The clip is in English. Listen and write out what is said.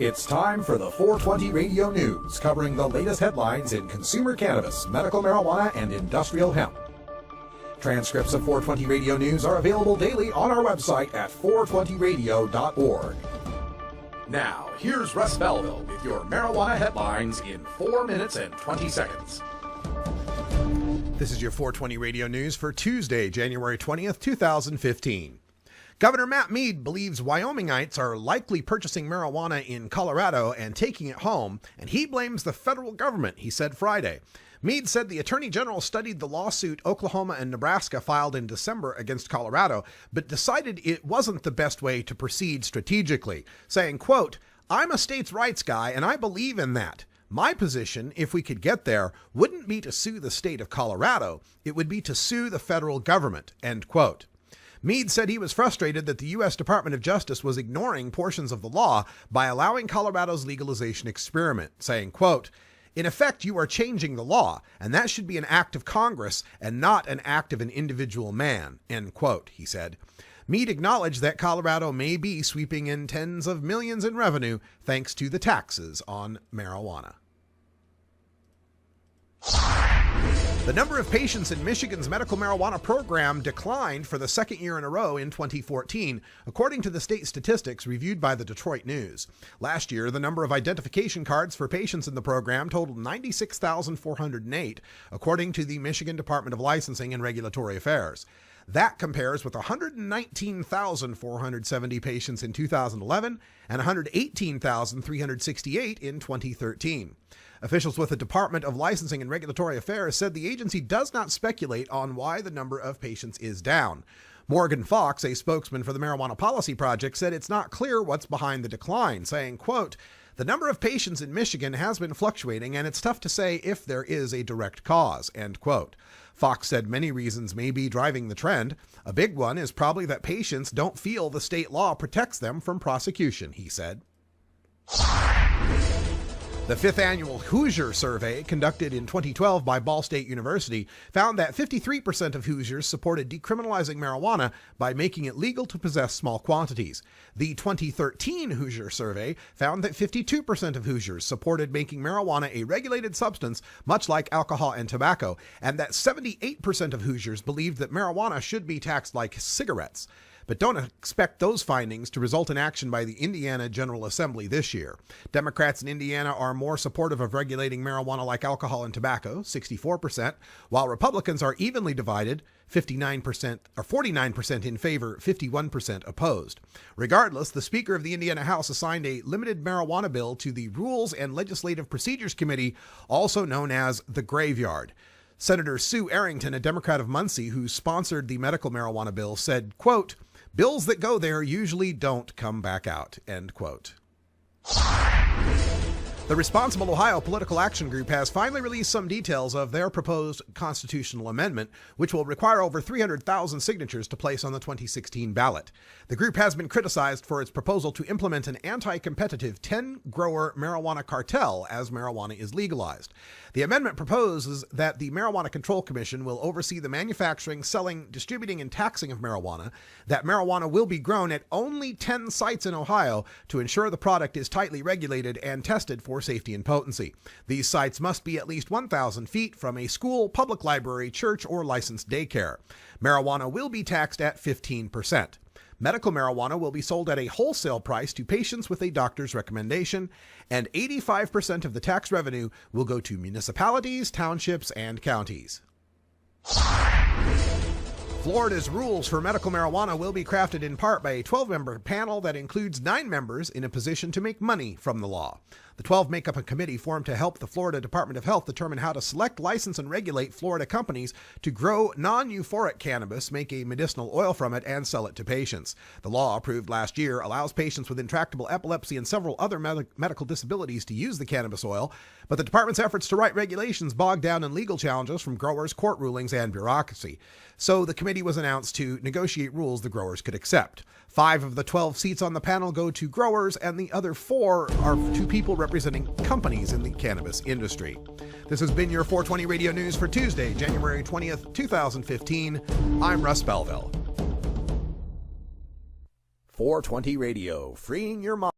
It's time for the 420 Radio News, covering the latest headlines in consumer cannabis, medical marijuana, and industrial hemp. Transcripts of 420 Radio News are available daily on our website at 420radio.org. Now, here's Russ Belville with your marijuana headlines in 4 minutes and 20 seconds. This is your 420 Radio News for Tuesday, January 20th, 2015. Governor Matt Mead believes Wyomingites are likely purchasing marijuana in Colorado and taking it home, and he blames the federal government, he said Friday. Mead said the Attorney General studied the lawsuit Oklahoma and Nebraska filed in December against Colorado, but decided it wasn't the best way to proceed strategically, saying, quote, "I'm a states' rights guy, and I believe in that. My position, if we could get there, wouldn't be to sue the state of Colorado. It would be to sue the federal government," end quote. Mead said he was frustrated that the U.S. Department of Justice was ignoring portions of the law by allowing Colorado's legalization experiment, saying, quote, "In effect, you are changing the law, and that should be an act of Congress and not an act of an individual man," end quote, he said. Mead acknowledged that Colorado may be sweeping in tens of millions in revenue thanks to the taxes on marijuana. The number of patients in Michigan's medical marijuana program declined for the second year in a row in 2014, according to the state statistics reviewed by the Detroit News. Last year, the number of identification cards for patients in the program totaled 96,408, according to the Michigan Department of Licensing and Regulatory Affairs. That compares with 119,470 patients in 2011 and 118,368 in 2013. Officials with the Department of Licensing and Regulatory Affairs said the agency does not speculate on why the number of patients is down. Morgan Fox, a spokesman for the Marijuana Policy Project, said it's not clear what's behind the decline, saying, quote, "The number of patients in Michigan has been fluctuating, and it's tough to say if there is a direct cause," end quote. Fox said many reasons may be driving the trend. A big one is probably that patients don't feel the state law protects them from prosecution, he said. The fifth annual Hoosier survey, conducted in 2012 by Ball State University, found that 53% of Hoosiers supported decriminalizing marijuana by making it legal to possess small quantities. The 2013 Hoosier survey found that 52% of Hoosiers supported making marijuana a regulated substance, much like alcohol and tobacco, and that 78% of Hoosiers believed that marijuana should be taxed like cigarettes. But don't expect those findings to result in action by the Indiana General Assembly this year. Democrats in Indiana are more supportive of regulating marijuana like alcohol and tobacco, 64%, while Republicans are evenly divided, 49% in favor, 51% opposed. Regardless, the Speaker of the Indiana House assigned a limited marijuana bill to the Rules and Legislative Procedures Committee, also known as the Graveyard. Senator Sue Arrington, a Democrat of Muncie who sponsored the medical marijuana bill, said, quote, "Bills that go there usually don't come back out," end quote. The ResponsibleOhio Political Action Group has finally released some details of their proposed constitutional amendment, which will require over 300,000 signatures to place on the 2016 ballot. The group has been criticized for its proposal to implement an anti-competitive 10-grower marijuana cartel as marijuana is legalized. The amendment proposes that the Marijuana Control Commission will oversee the manufacturing, selling, distributing, and taxing of marijuana, that marijuana will be grown at only 10 sites in Ohio to ensure the product is tightly regulated and tested for safety and potency. These sites must be at least 1,000 feet from a school, public library, church, or licensed daycare. Marijuana will be taxed at 15%. Medical marijuana will be sold at a wholesale price to patients with a doctor's recommendation, and 85% of the tax revenue will go to municipalities, townships, and counties. Florida's rules for medical marijuana will be crafted in part by a 12-member panel that includes 9 members in a position to make money from the law. The 12 make up a committee formed to help the Florida Department of Health determine how to select, license, and regulate Florida companies to grow non-euphoric cannabis, make a medicinal oil from it, and sell it to patients. The law, approved last year, allows patients with intractable epilepsy and several other medical disabilities to use the cannabis oil, but the department's efforts to write regulations bogged down in legal challenges from growers, court rulings, and bureaucracy. So the committee was announced to negotiate rules the growers could accept. 5 of the 12 seats on the panel go to growers, and the other 4 are to people representing companies in the cannabis industry. This has been your 420 Radio News for Tuesday, January 20th, 2015. I'm Russ Belville. 420 Radio, freeing your mind.